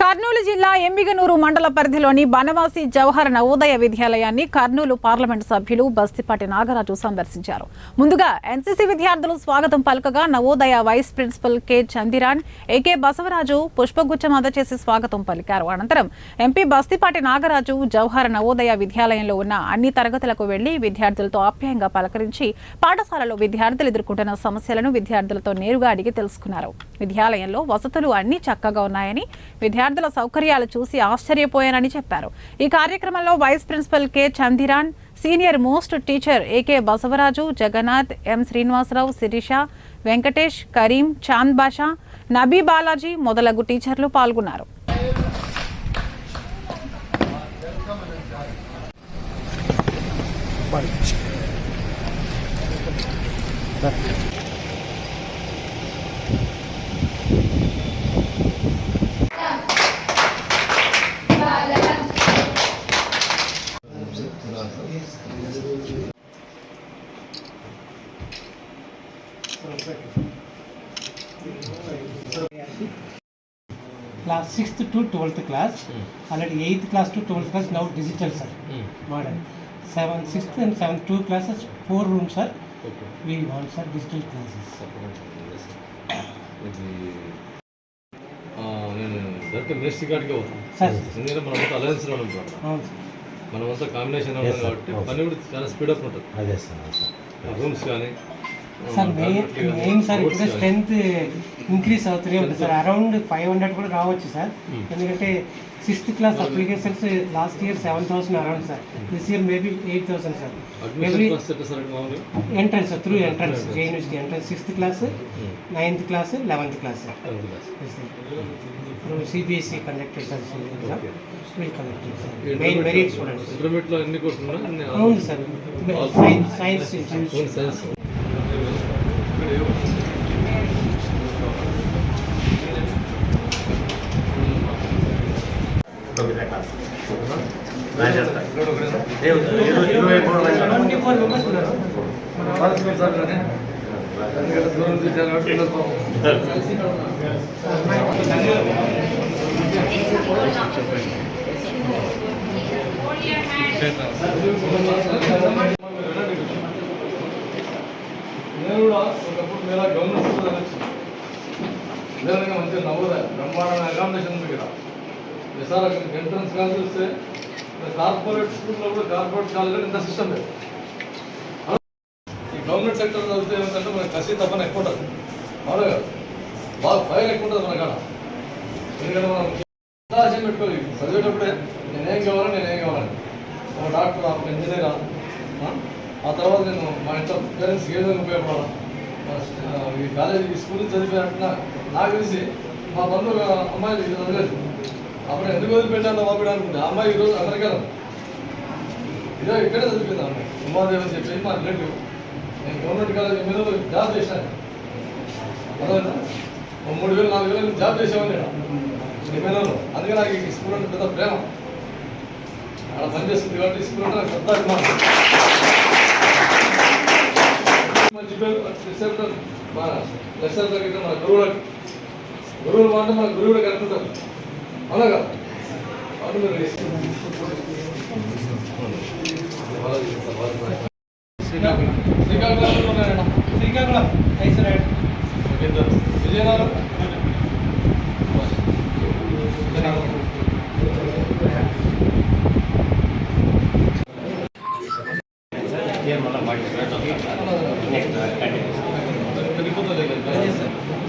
కర్నూలు జిల్లా ఎమ్మిగనూరు మండల పరిధిలోని బనవాసి జవహర్ నవోదయ విద్యాలయాన్ని కర్నూలు పార్లమెంటు సభ్యులు బస్తిపాటి నాగరాజు సందర్శించారు. ముందుగా ఎన్సీసీ విద్యార్థులు స్వాగతం పలకగా Navodaya vice principal K Chandiran, AK Basavaraju పుష్పగుచ్చం అందజేసి స్వాగతం పలికారు. అనంతరం ఎంపీ బస్తిపాటి నాగరాజు జవహర్ నవోదయ విద్యాలయంలో ఉన్న అన్ని తరగతులకు వెళ్లి విద్యార్థులతో ఆప్యాయంగా పలకరించి పాఠశాలలో విద్యార్థులు ఎదుర్కొంటున్న సమస్యలను విద్యార్థులతో నేరుగా అడిగి తెలుసుకున్నారు. విద్యాలయంలో వసతులు అన్ని చక్కగా ఉన్నాయని, విద్యార్థుల సౌకర్యాలు చూసి ఆశ్చర్యపోయానని చెప్పారు. ఈ కార్యక్రమంలో vice principal K Chandiran, senior most teacher AK Basavaraju, Jagannath, M Srinivasarao, Sirisha, Venkatesh, Karim, Chand Basha, Nabi Balaji మొదలగు టీచర్లు పాల్గొన్నారు. Class 6th to 12th class, already 8th class to 12th class now digital sir, modern. 6th and 7th 2 classes, 4 rooms sir. Okay. We want sir digital classes. నేను ministry కార్డ్కి అవుతాను ఎందుకంటే మనమంతా అలయన్స్లో ఉంటాం, మనమంతా కాంబినేషన్ ఉంటాం కాబట్టి పని కూడా చాలా స్పీడప్ ఉంటుంది. అదే సార్ రూమ్స్ కానీ సార్ మెయిన్ సార్ ఇప్పుడు స్ట్రెంత్ ఇంక్రీజ్ అవుతూనే ఉంటుంది సార్. అరౌండ్ 500 కూడా రావచ్చు సార్. ఎందుకంటే 6th class applications last year 7,000 around sir. This year maybe 8,000 sir. Entrance through entrance university entrance 6th class, 9th class, 11th class sir. CBSE conducted sir. Main merit students అవును sir. Science నేను కూడా ఒకప్పుడు Mela government school అనొచ్చు నిజంగా మంచిగా నవ్వుదా బ్రహ్మాండమైన accommodation ఉంది ఇక్కడ. సార్ ఎంట్రన్స్ కానీ చూస్తే కార్పొరేట్ స్కూల్లో కూడా కార్పొరేట్ కాలేజీలో ఇంత సిస్టమ్ లేదు. ఈ గవర్నమెంట్ సెక్టర్ చదివితే ఏమిటంటే మనకి కసి తప్పని ఎక్కువ ఉంటుంది, అవును కదా, బాగా ఫైర్ ఎక్కువ ఉంటుంది మన కాడ. ఎందుకంటే మనం ఆశయం పెట్టుకోవాలి చదివేటప్పుడే నేనేం కావాలని ఒక డాక్టర్, ఒక ఇంజనీరా, ఆ తర్వాత నేను మా ఇంట్లో పేరెంట్స్కి ఏ విధంగా ఉపయోగపడాలి. ఈ కాలేజీ ఈ స్కూల్ చదివిపోయినట్టున నాకు తెలిసి మా బంధువులు అమ్మాయిలు ఇది చదిలేదు. అప్పుడు ఎందుకు వదిలిపెట్టాలో పంపించడానికి అనుకుంటే ఆ అమ్మాయి ఈరోజు అమెరికాలో ఇదో ఇక్కడే చదివిపోయింది. అమ్మాయి ఉమాదేవి అని చెప్పి మా రిలేటివ్. నేను గవర్నమెంట్ కాలేజీ మీద జాబ్ చేశాను. అర్థమైందా? 3,000 4,000 జాబ్ చేసేవాడిని నేను. అందుకే నాకు ఈ స్కూల్ అంటే పెద్ద ప్రేమ. అక్కడ పనిచేస్తుంది కాబట్టి స్కూల్ అంటే నాకు పెద్ద అభిమానం. మంచి పేరు లెక్చర్ తగ్గితే మన గురువులు మాట మన గురువులు కనుకుంటారు, అవునా కదా. అప్పుడు మీరు శ్రీకాకుళంలో ఉన్నాయన్న. Srikakulam Vizianagaram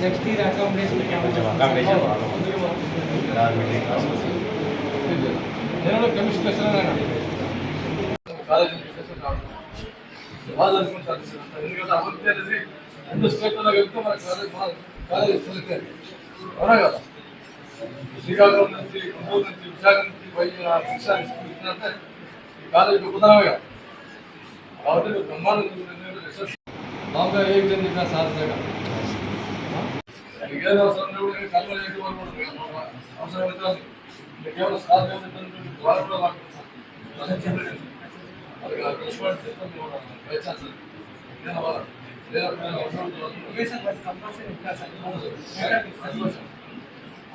next year accommodation నేను కెమిస్ట్రీ లెక్చరర్ అయినా కాలేజ్ బాగా చదువుకుంటాను. ఎందుకంటే అభివృద్ధి అనేది రెండు స్టేట్లలో వెళ్తే మన కాలేజ్ సెలెక్ట్ అయ్యింది, అవునా కదా. శ్రీకాకుళం నుంచి, గుంటూరు నుంచి, విశాఖ నుంచి ఇచ్చినంటే ఈ కాలేజ్ ఉదాహరణ కదా. కాబట్టి మీరు బ్రహ్మాండ మామూలుగా ఏ విధంగా చెప్పినా సాధ్యంగా ఏదైనా అవసరం కళ్ళు అవసరం కేవలం సాధ్యం వాళ్ళు కూడా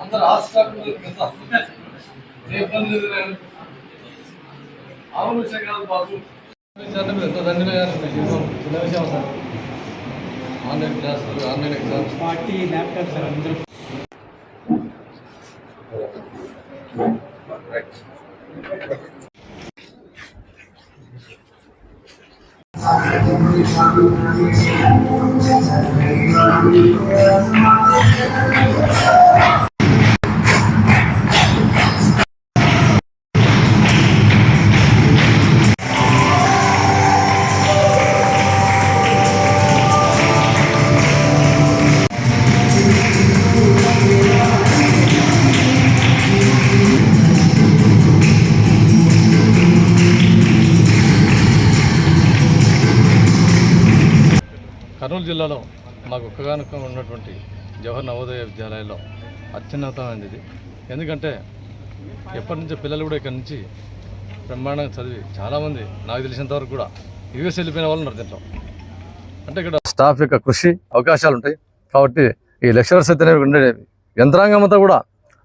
అందరు హాస్టల్ ఎంత ఏ ఇబ్బంది లేదు. అవును విషయం కాదు బాబు, మీరు ఎంత దండిగా చిన్న విషయం సార్. ఆన్లైన్ క్లాసులు, ఆన్లైన్ ఎగ్జామ్స్, 40 ల్యాప్టాప్ సార్ అందరూ. కర్నూలు జిల్లాలో మాకు ఒక్కగానొక్క ఉన్నటువంటి జవహర్ నవోదయ విద్యాలయాల్లో అత్యున్నతమైనది ఇది. ఎందుకంటే ఎప్పటి నుంచో పిల్లలు కూడా ఇక్కడ నుంచి బ్రహ్మాండంగా చదివి చాలామంది నాకు తెలిసినంతవరకు కూడా యూఎస్ వెళ్ళిపోయిన వాళ్ళు ఉన్నారు దీంట్లో. అంటే ఇక్కడ స్టాఫ్ యొక్క కృషి అవకాశాలు ఉంటాయి కాబట్టి ఈ లెక్చరర్స్ అయితేనే ఉండే యంత్రాంగం అంతా కూడా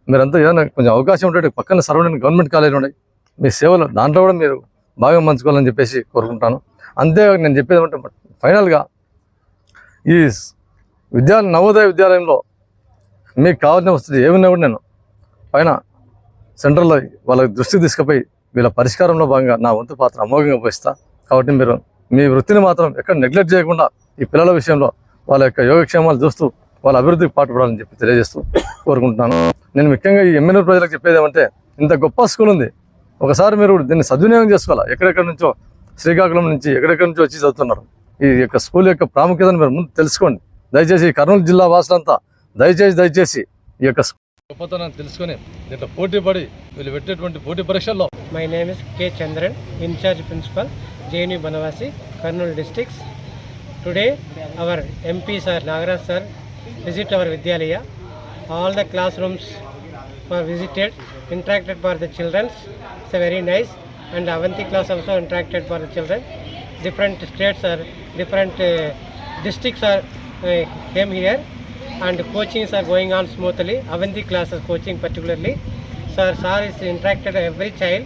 మీరంతా ఏదైనా కొంచెం అవకాశం ఉంటే పక్కన సరౌండింగ్ గవర్నమెంట్ కాలేజీలు ఉన్నాయి, మీ సేవలు దాంట్లో కూడా మీరు బాగా పంచుకోవాలని చెప్పేసి కోరుకుంటాను. అంతే నేను చెప్పేది అంటే ఫైనల్గా ఈ నవోదయ విద్యాలయంలో మీకు కావాల్సిన వస్తుంది ఏమున్నా కూడా నేను పైన సెంటర్లో వాళ్ళ దృష్టికి తీసుకుపోయి వీళ్ళ పరిష్కారంలో భాగంగా నా వంతు పాత్ర అమోఘంగా పోయిస్తా. కాబట్టి మీరు మీ వృత్తిని మాత్రం ఎక్కడ నెగ్లెక్ట్ చేయకుండా ఈ పిల్లల విషయంలో వాళ్ళ యొక్క యోగక్షేమాలు చూస్తూ వాళ్ళ అభివృద్ధికి పాటుపడాలని చెప్పి తెలియజేస్తూ కోరుకుంటున్నాను. నేను ముఖ్యంగా ఈ ఎమ్మెల్యే ప్రజలకు చెప్పేది ఏమంటే ఇంత గొప్ప స్కూల్ ఉంది, ఒకసారి మీరు దీన్ని సద్వినియోగం చేసుకోవాలి. ఎక్కడెక్కడి నుంచో శ్రీకాకుళం నుంచి ఎక్కడెక్కడి నుంచో వచ్చి చదువుతున్నారు. ఈ యొక్క స్కూల్ యొక్క ప్రాముఖ్యతను మీరు ముందు తెలుసుకోండి. దయచేసి కర్నూలు జిల్లా వాసులంతా దయచేసి ఈ యొక్క గొప్పతనాన్ని తెలుసుకొని దీంట్లో పోటీ పడి వీళ్ళు పెట్టేటువంటి పోటీ పరీక్షల్లో. My name is K. Chandran, in charge principal, JNU Banavasi, Kurnool districts. Today, our MP sir, Nagaraj sir, visit our Vidyalaya. All the classrooms were visited, interacted for the children. It's very nice. And Avanti class also interacted for the children. Different states are, different districts are came here, and coachings are going on smoothly. Avanti classes coaching particularly. Sir is interacted every child.